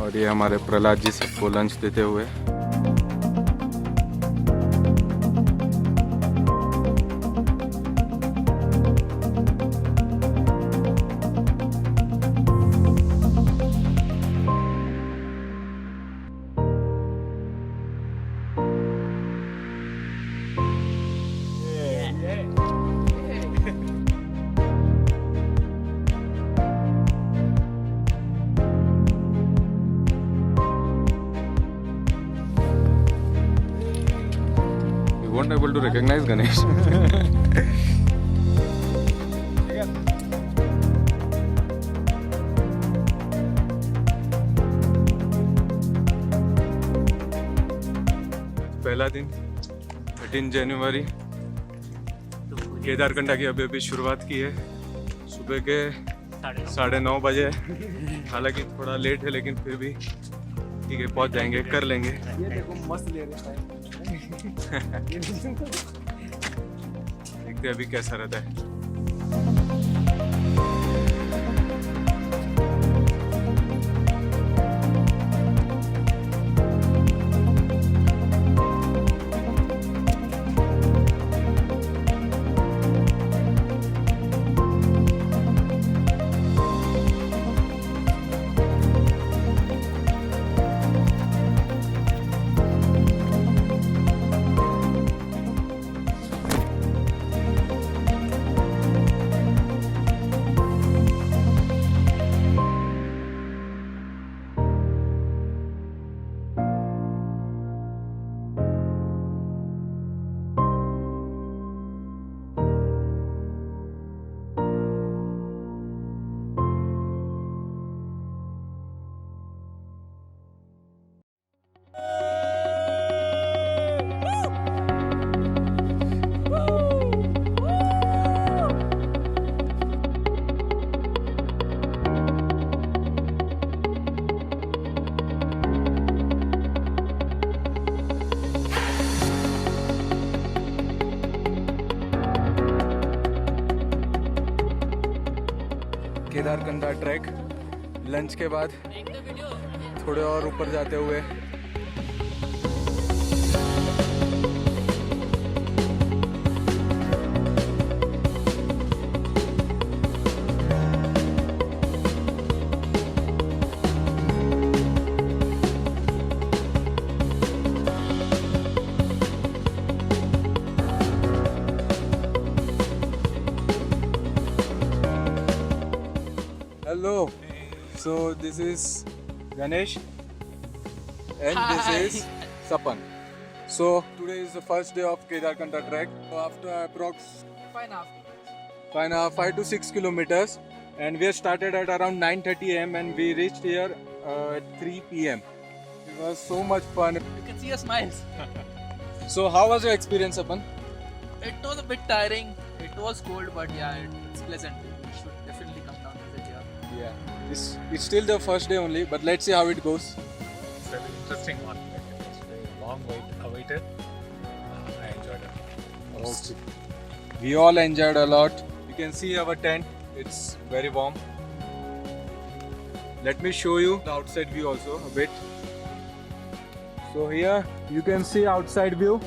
और ये हमारे प्रहलाद जी सबको लंच देते हुए। Won't able to recognize Ganesh. पहला दिन 13 जनवरी, केदारकंठा की अभी शुरुआत की है। सुबह के 9:30 बजे, हालांकि थोड़ा लेट है लेकिन फिर भी ठीक है, पहुंच जाएंगे, कर लेंगे। ये देखो मस्त ले रहे हैं। देखते अभी कैसा रहता है। केदारकंठा ट्रैक लंच के बाद थोड़े और ऊपर जाते हुए Hello, so this is Ganesh and Hi. this is Sapan. So today is the first day of Kedarkantha trek. So after approx 5 to 6 kilometers, and we started at around 9:30 am and we reached here at 3 pm. It was so much fun. You can see your smiles. So how was your experience, Sapan? It was a bit tiring. It was cold, but yeah, it's pleasant. You should definitely come down and visit here. Yeah, it's still the first day only, but let's see how it goes. It's an interesting one. It was very long awaited. I enjoyed it. Okay. We all enjoyed a lot. You can see our tent. It's very warm. Let me show you the outside view also a bit. So here you can see outside view.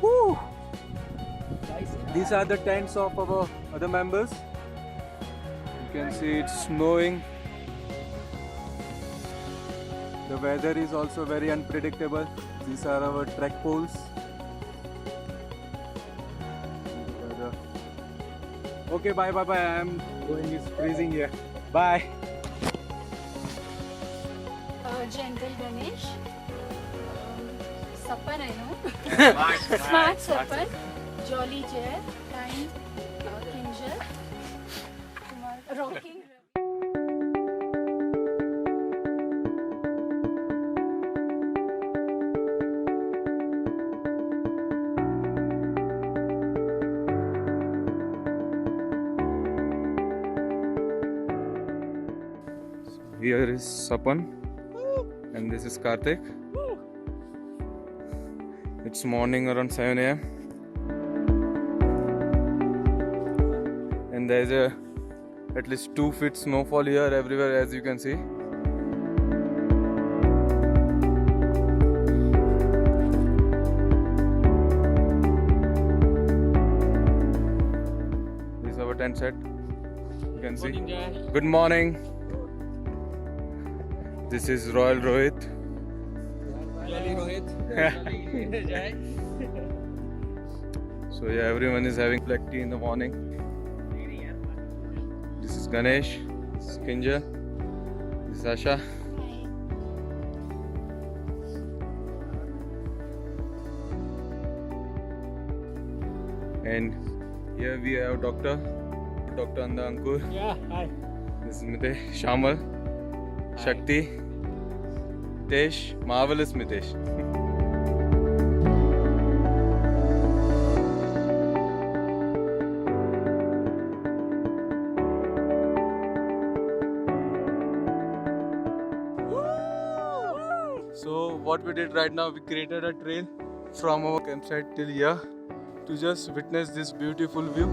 Woo! These are the tents of our other members. You can see it's snowing. The weather is also very unpredictable. These are our trek poles. Okay, bye. I am going. It's freezing here. Bye. Gentle Ganesh. Sapan, I know. Smart Sapan. Jolly Jay. Kind. Kinjal. Rocking. Here is Sapan and this is Karthik. It's morning around 7 am and there's at least 2 feet snowfall here everywhere, as you can see. tent set. You can see. Good morning. This is Royal Rohit. So yeah, everyone is having black tea in the morning. This is Ganesh. This is Kinja. This is Asha. And here we have Dr. Anda Ankur. Yeah, hi. This is Mitesh, Shamal, Shakti, Mitesh, marvelous Mitesh. So what we did right now, we created a trail from our campsite till here to just witness this beautiful view.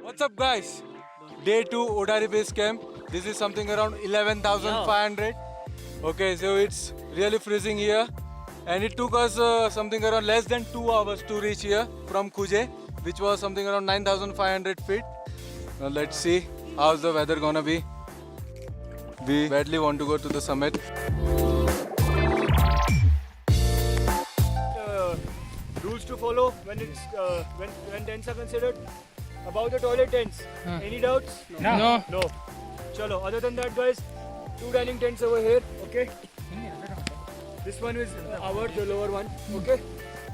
What's up guys? Day 2 Odari base camp. This is something around 11,500. Okay, so it's really freezing here. And it took us something around less than 2 hours to reach here from Kuje, which was something around 9,500 feet. Now let's see how's the weather gonna be. We badly want to go to the summit. Rules to follow when it's when tents are considered. About the toilet tents. Any doubts? No. No. Chalo. Other than that, guys, 2 dining tents over here. Okay. This one is the lower one. Okay.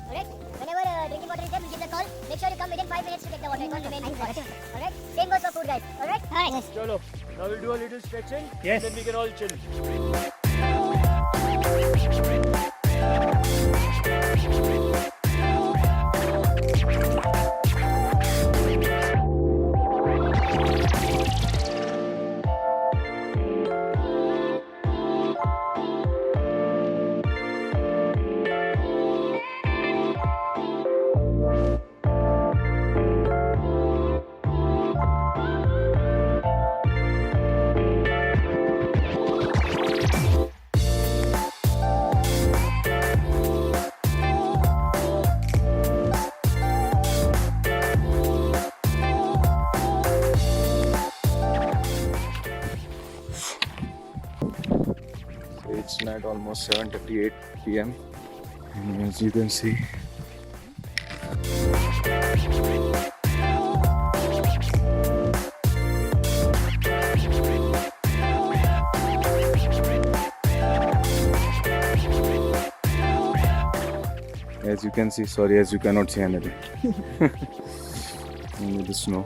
Alright. Whenever drinking water is there, we'll give the call. Make sure you come within 5 minutes to take the water. It won't remain in water. Alright. Same goes for food, guys. Alright. Alright. Chalo. Now we'll do a little stretching. Yes. And then we can all chill. It's night almost 7:38 p.m. and as you can see, sorry, as you cannot see anything. Only the snow.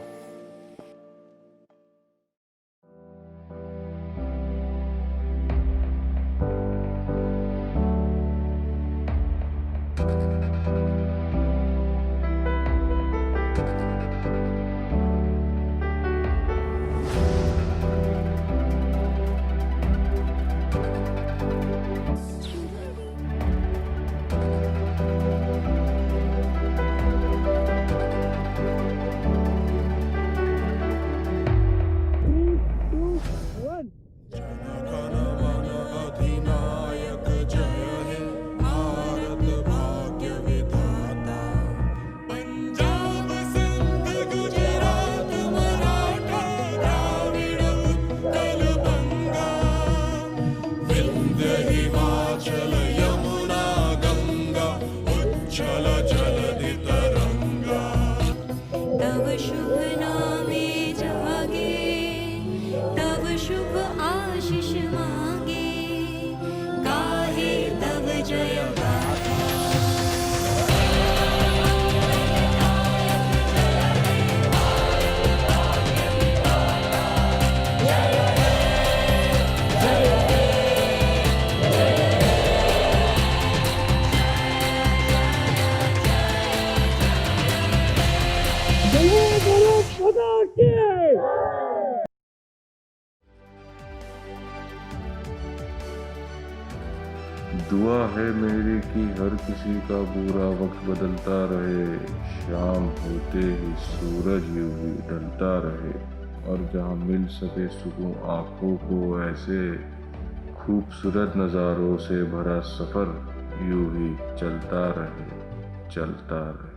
तव शुभ नामे जागे दुआ है मेरी कि हर किसी का बुरा वक्त बदलता रहे, शाम होते ही सूरज यूं ही ढलता रहे, और जहाँ मिल सके सुकून आँखों को ऐसे खूबसूरत नज़ारों से भरा सफ़र यूं ही चलता रहे, चलता रहे।